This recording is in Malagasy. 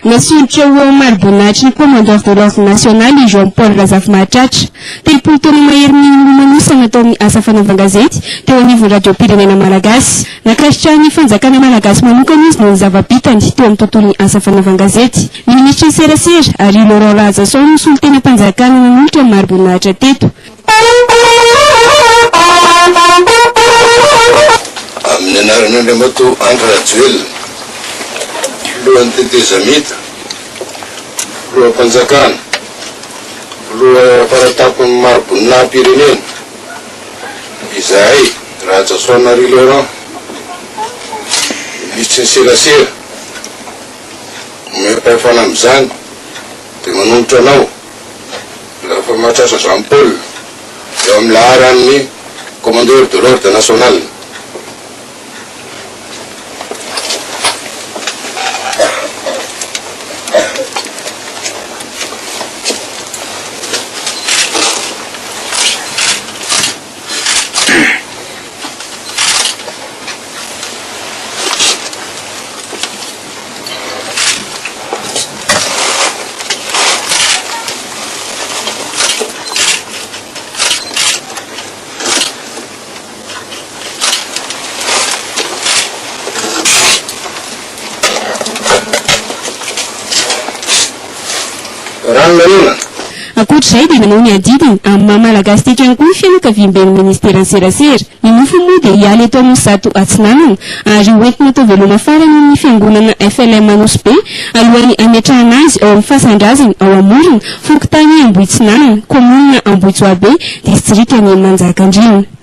Nasolitra ao Marbonatry ny commandeur de l'ordre national i Jean-Paul Razafy-Mahatratra. Telopolo taona mahery ny lomanosana taon'ny asa fanaovan-gazety teo anivon'ny radio-pirenena malagasy. Nakasitra ny fanjakana malagasy manokana izy noho ny zava-bitany teo amin'ny tontolon'ny asa fanaovan-gazety. Ny ministra serasera ary Laurent Razasson no solon-tena mpanjakana nanolotra ny Marbonatra teto. Amin'ny anaran'Andriamato Andra-Rajoelina, lohan'ny tetezamita, loham-panjakana, loha-paratapon'ny Marbonam-pirenena, izahay Razasson ary Laurent, ministra ny serasera, mepahefana amin'izany dia manolotra anao lafa mahatrasa Jean-Paul eo amin'ny laharan'ny commandeur de l'ordre national. Ankoatr'izay dia manao ny adidiny amin'ny maha-malagasy teto ihany koa ny fianakaviam-ben'ny ministeran'ny serasera. Ny nofo moa dia hiala eto amin'ny zato Atsinanana ary hoentina atao veloma farany ny fiangonana FLM Manosbe alohan'ny ametrahana azy ao amin'ny fasandrazany ao Amorona, Fokontany Ambohitsinanana, commune Ambohitsoabe, district ny Manjakandriana.